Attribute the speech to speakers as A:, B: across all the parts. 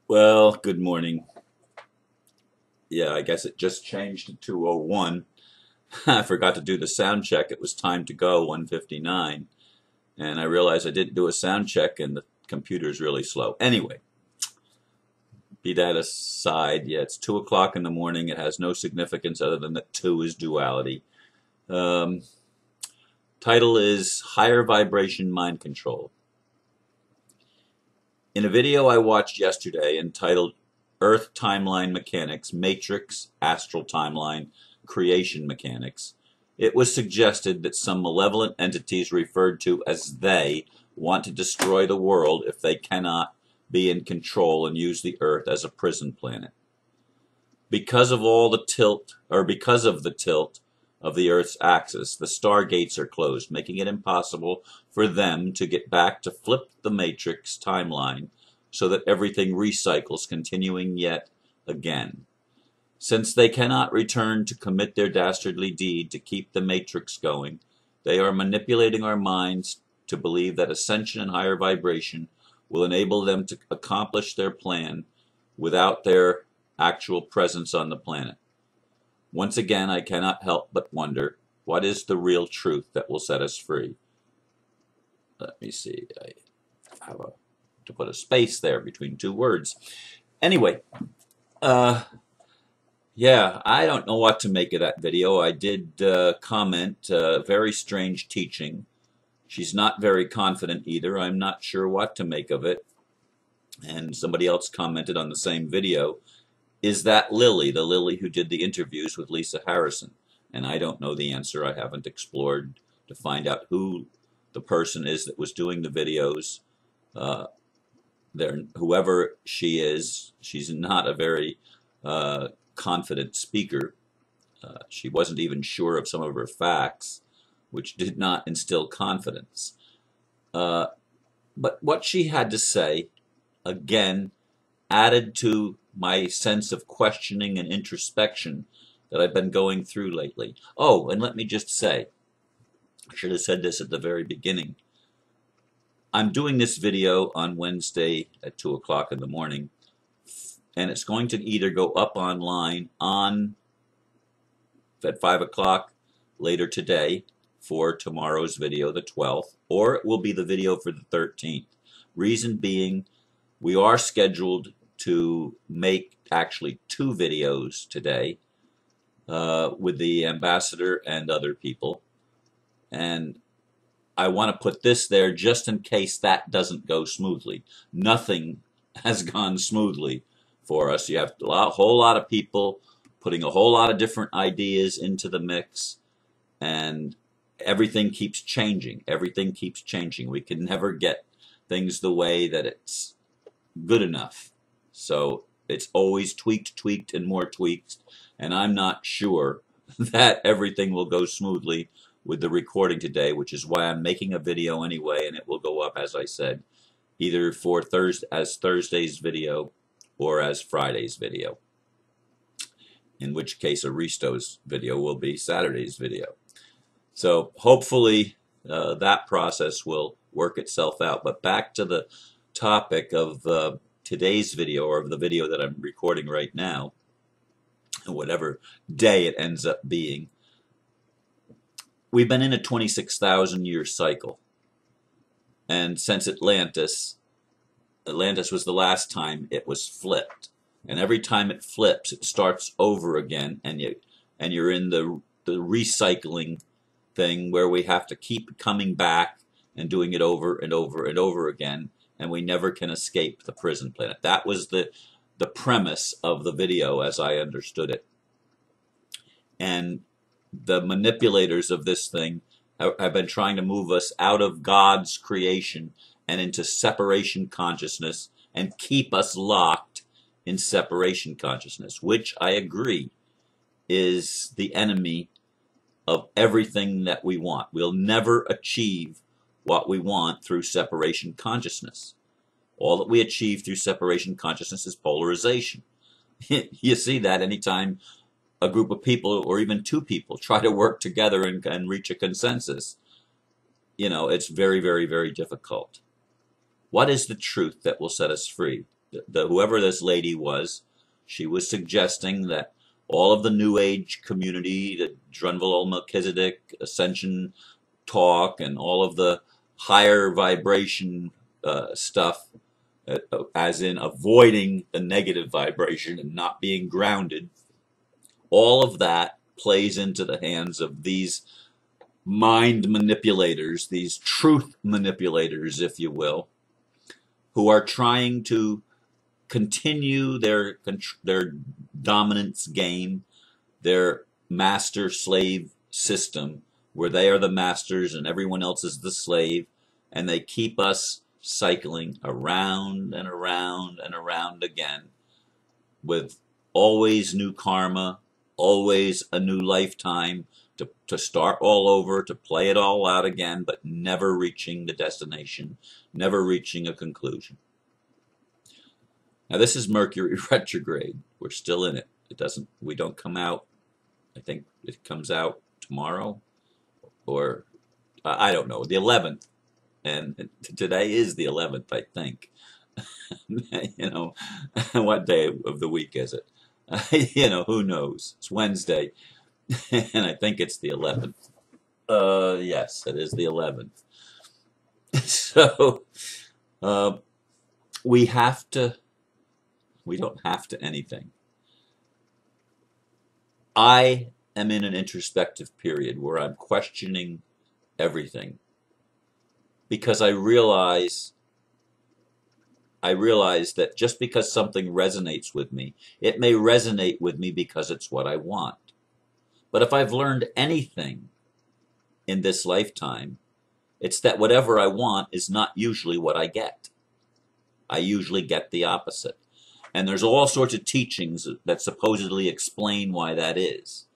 A: Well, good morning. Yeah, I guess it just changed to 2:01. I forgot to do the sound check. It was time to go, 1:59. And I realized I didn't do a sound check and the computer's really slow. Anyway, be that aside, yeah, it's 2 o'clock in the morning. It has no significance other than that 2 is duality. Um, Title is Higher Vibration Mind Control. In a video I watched yesterday entitled Earth Timeline Mechanics, Matrix, Astral Timeline, Creation Mechanics, it was suggested that some malevolent entities referred to as they want to destroy the world if they cannot be in control and use the Earth as a prison planet. Because of the tilt of the Earth's axis, the stargates are closed, making it impossible for them to get back to flip the matrix timeline so that everything recycles, continuing yet again. Since they cannot return to commit their dastardly deed to keep the matrix going, they are manipulating our minds to believe that ascension and higher vibration will enable them to accomplish their plan without their actual presence on the planet. Once again, I cannot help but wonder, what is the real truth that will set us free? Let me see. I have to put a space there between two words. Anyway, yeah, I don't know what to make of that video. I did comment, very strange teaching. She's not very confident either. I'm not sure what to make of it. And somebody else commented on the same video, is that Lily, the Lily who did the interviews with Lisa Harrison? And I don't know the answer. I haven't explored to find out who the person is that was doing the videos. Whoever she is, she's not a very confident speaker. She wasn't even sure of some of her facts, which did not instill confidence. But what she had to say, again, added to my sense of questioning and introspection that I've been going through lately. Oh, and let me just say, I should have said this at the very beginning. I'm doing this video on Wednesday at 2 o'clock in the morning, and it's going to either go up online at 5 o'clock later today for tomorrow's video, the 12th, or it will be the video for the 13th. Reason being, we are scheduled to make actually 2 videos today with the ambassador and other people. And I want to put this there just in case that doesn't go smoothly. Nothing has gone smoothly for us. You have a whole lot of people putting a whole lot of different ideas into the mix, and everything keeps changing. Everything keeps changing. We can never get things the way that it's good enough. So it's always tweaked, and more tweaks. And I'm not sure that everything will go smoothly with the recording today, which is why I'm making a video anyway, and it will go up, as I said, either for Thursday's video or as Friday's video, in which case Aristo's video will be Saturday's video. So hopefully that process will work itself out. But back to the topic of today's video, or of the video that I'm recording right now, whatever day it ends up being. We've been in a 26,000-year cycle, and since Atlantis was the last time it was flipped, and every time it flips, it starts over again, and you're in the recycling thing where we have to keep coming back and doing it over and over and over again, and we never can escape the prison planet. That was the premise of the video as I understood it. And the manipulators of this thing have been trying to move us out of God's creation and into separation consciousness and keep us locked in separation consciousness, which I agree is the enemy of everything that we want. We'll never achieve what we want through separation consciousness. All that we achieve through separation consciousness is polarization. You see that anytime a group of people, or even 2 people, try to work together and reach a consensus. You know, it's very, very, very difficult. What is the truth that will set us free? whoever this lady was, she was suggesting that all of the New Age community, the Drunvalo Melchizedek, Ascension talk, and all of the higher vibration stuff, as in avoiding the negative vibration and not being grounded, all of that plays into the hands of these mind manipulators, these truth manipulators, if you will, who are trying to continue their dominance game, their master-slave system, where they are the masters and everyone else is the slave, and they keep us cycling around and around and around again, with always new karma, always a new lifetime, to start all over, to play it all out again, but never reaching the destination, never reaching a conclusion. Now this is Mercury retrograde. We're still in it. We don't come out, I think it comes out tomorrow, or I don't know, the 11th. And today is the 11th, I think. You know, what day of the week is it? You know, who knows? It's Wednesday, and I think it's the 11th. Yes, it is the 11th. So, we don't have to anything. I am in an introspective period where I'm questioning everything, because I realize that just because something resonates with me, it may resonate with me because it's what I want. But if I've learned anything in this lifetime, it's that whatever I want is not usually what I get. I usually get the opposite. And there's all sorts of teachings that supposedly explain why that is.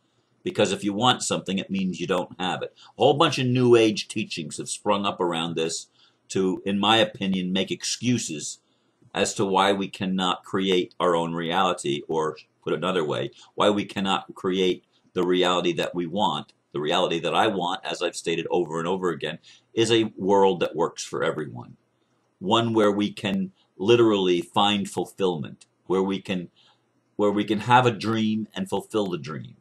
A: Because if you want something, it means you don't have it. A whole bunch of New Age teachings have sprung up around this to, in my opinion, make excuses as to why we cannot create our own reality, or put another way, why we cannot create the reality that we want. The reality that I want, as I've stated over and over again, is a world that works for everyone. One where we can literally find fulfillment, where we can have a dream and fulfill the dream,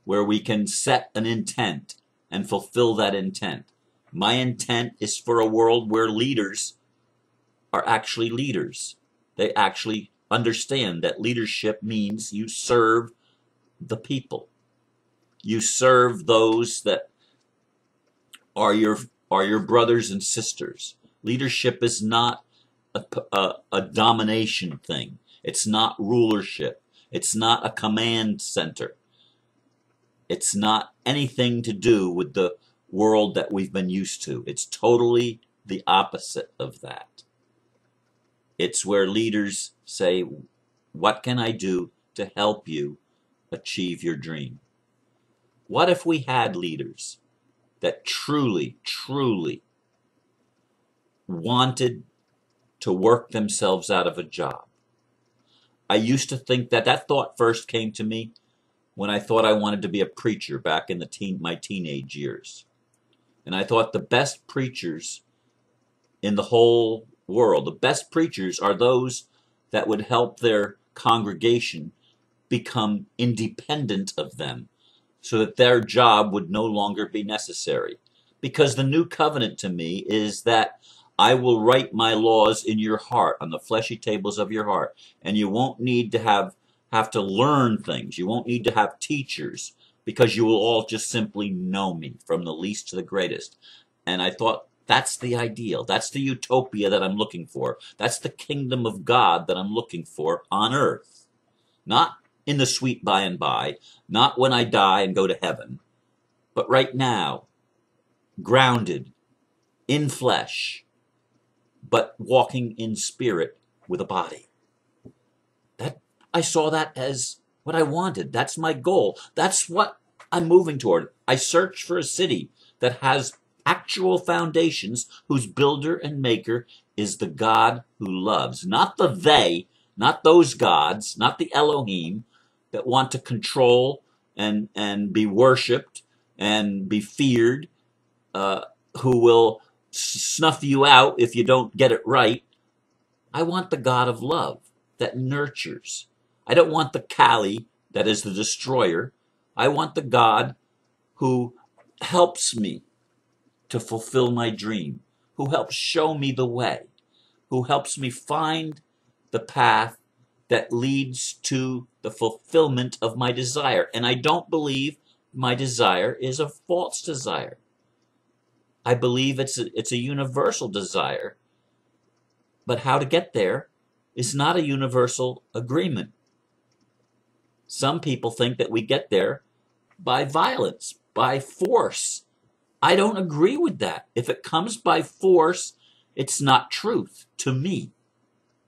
A: where we can set an intent and fulfill that intent. My intent is for a world where leaders are actually leaders. They actually understand that leadership means you serve the people. You serve those that are your brothers and sisters. Leadership is not a domination thing. It's not rulership. It's not a command center. It's not anything to do with the world that we've been used to. It's totally the opposite of that. It's where leaders say, what can I do to help you achieve your dream? What if we had leaders that truly, truly wanted to work themselves out of a job? I used to think that thought first came to me when I thought I wanted to be a preacher back in my teenage years. And I thought the best preachers in the whole world, the best preachers are those that would help their congregation become independent of them, so that their job would no longer be necessary. Because the new covenant to me is that I will write my laws in your heart, on the fleshy tables of your heart, and you won't need to have to learn things. You won't need to have teachers, because you will all just simply know me from the least to the greatest. And I thought, that's the ideal. That's the utopia that I'm looking for. That's the kingdom of God that I'm looking for on earth. Not in the sweet by and by, not when I die and go to heaven, but right now, grounded in flesh, but walking in spirit with a body. I saw that as what I wanted. That's my goal. That's what I'm moving toward. I search for a city that has actual foundations, whose builder and maker is the God who loves. Not the they, not those gods, not the Elohim that want to control and be worshipped and be feared, who will snuff you out if you don't get it right. I want the God of love. that nurtures. I don't want the Kali that is the destroyer. I want the God who helps me to fulfill my dream, who helps show me the way, who helps me find the path that leads to the fulfillment of my desire. And I don't believe my desire is a false desire. I believe it's a universal desire. But how to get there is not a universal agreement. Some people think that we get there by violence, by force. I don't agree with that. If it comes by force, it's not truth to me.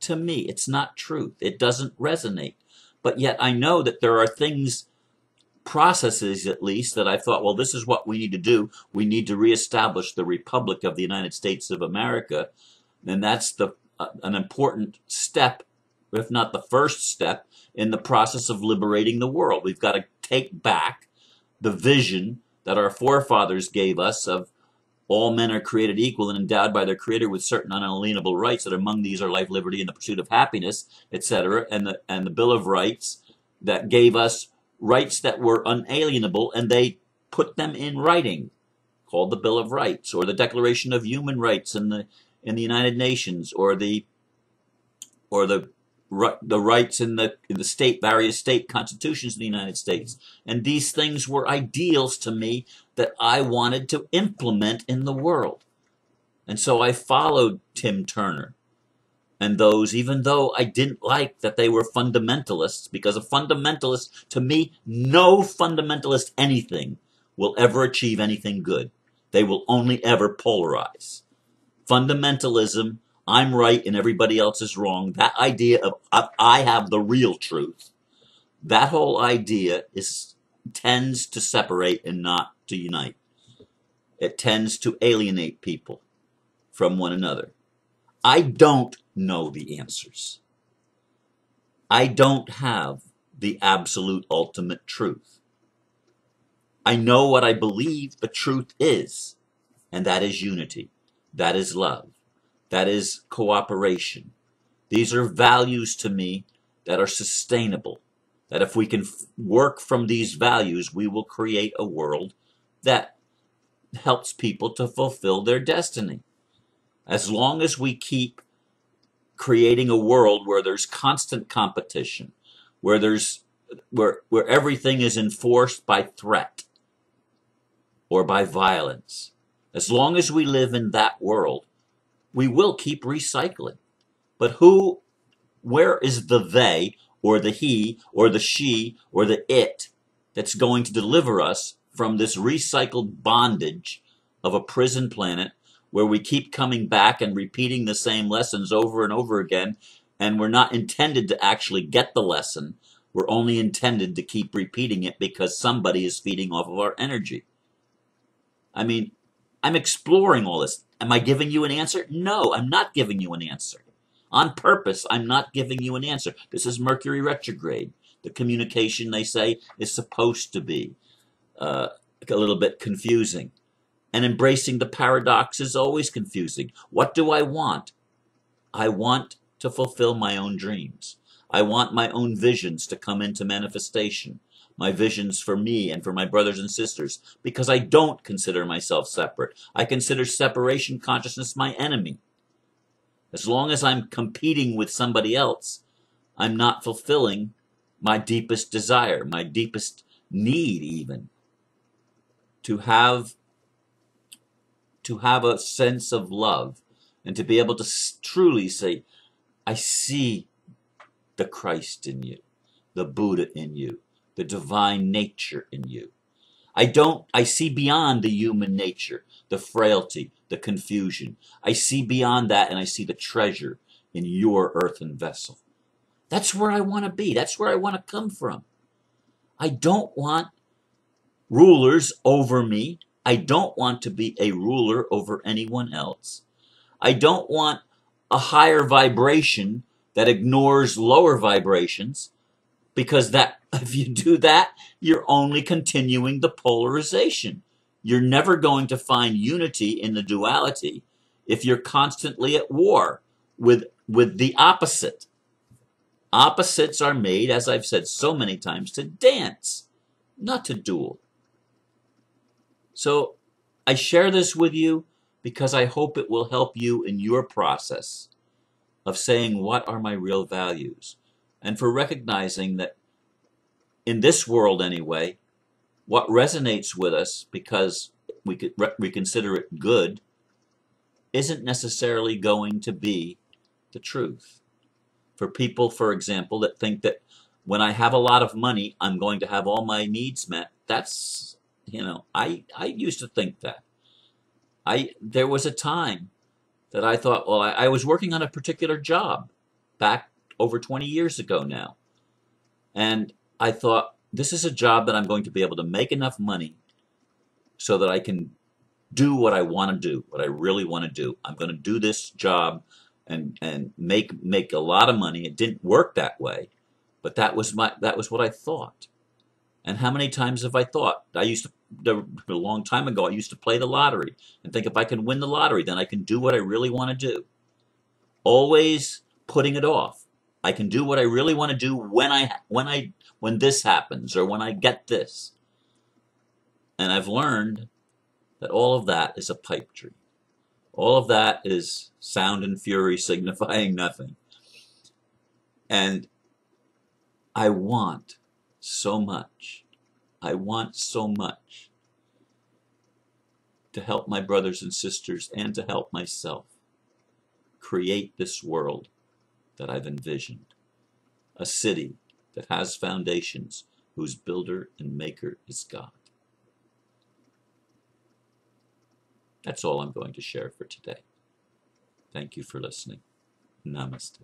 A: To me, it's not truth. It doesn't resonate. But yet I know that there are things, processes at least, that I thought, well, this is what we need to do. We need to reestablish the Republic of the United States of America. And that's an important step, if not the first step, in the process of liberating the world. We've got to take back the vision that our forefathers gave us of all men are created equal and endowed by their Creator with certain unalienable rights, that among these are life, liberty, and the pursuit of happiness, etc., and the Bill of Rights that gave us rights that were unalienable, and they put them in writing, called the Bill of Rights, or the Declaration of Human Rights in the United Nations, or the rights in the various state constitutions in the United States. And these things were ideals to me that I wanted to implement in the world. And so I followed Tim Turner and those, even though I didn't like that they were fundamentalists, because a fundamentalist, to me, no fundamentalist anything will ever achieve anything good. They will only ever polarize. Fundamentalism, I'm right and everybody else is wrong, that idea of I have the real truth, that whole idea tends to separate and not to unite. It tends to alienate people from one another. I don't know the answers. I don't have the absolute ultimate truth. I know what I believe the truth is, and that is unity. That is love. That is cooperation. These are values to me that are sustainable. That if we can work from these values, we will create a world that helps people to fulfill their destiny. As long as we keep creating a world where there's constant competition, where everything is enforced by threat or by violence, as long as we live in that world, we will keep recycling. But where is the they, or the he, or the she, or the it that's going to deliver us from this recycled bondage of a prison planet where we keep coming back and repeating the same lessons over and over again, and we're not intended to actually get the lesson. We're only intended to keep repeating it because somebody is feeding off of our energy. I mean, I'm exploring all this. Am I giving you an answer? No, I'm not giving you an answer. On purpose, I'm not giving you an answer. This is Mercury retrograde. The communication, they say, is supposed to be a little bit confusing. And embracing the paradox is always confusing. What do I want? I want to fulfill my own dreams. I want my own visions to come into manifestation. My visions for me and for my brothers and sisters, because I don't consider myself separate. I consider separation consciousness my enemy. As long as I'm competing with somebody else, I'm not fulfilling my deepest desire, my deepest need even, to have a sense of love and to be able to truly say, I see the Christ in you, the Buddha in you, the divine nature in you. I see beyond the human nature, the frailty, the confusion. I see beyond that, and I see the treasure in your earthen vessel. That's where I want to be. That's where I want to come from. I don't want rulers over me. I don't want to be a ruler over anyone else. I don't want a higher vibration that ignores lower vibrations, because if you do that, you're only continuing the polarization. You're never going to find unity in the duality if you're constantly at war with the opposite. Opposites are made, as I've said so many times, to dance, not to duel. So I share this with you because I hope it will help you in your process of saying, what are my real values? And for recognizing that in this world anyway, what resonates with us because we consider it good isn't necessarily going to be the truth. For people, for example, that think that when I have a lot of money, I'm going to have all my needs met, that's, I used to think that. There was a time that I thought, well, I was working on a particular job back over 20 years ago now. And I thought, this is a job that I'm going to be able to make enough money so that I can do what I want to do, what I really want to do. I'm going to do this job and make a lot of money. It didn't work that way, but that was what I thought. And how many times have I thought? A long time ago, I used to play the lottery and think if I can win the lottery, then I can do what I really want to do. Always putting it off. I can do what I really want to do when this happens or when I get this. And I've learned that all of that is a pipe dream. All of that is sound and fury signifying nothing. And I want so much. I want so much to help my brothers and sisters and to help myself create this world that I've envisioned. A city that has foundations, whose builder and maker is God. That's all I'm going to share for today. Thank you for listening. Namaste.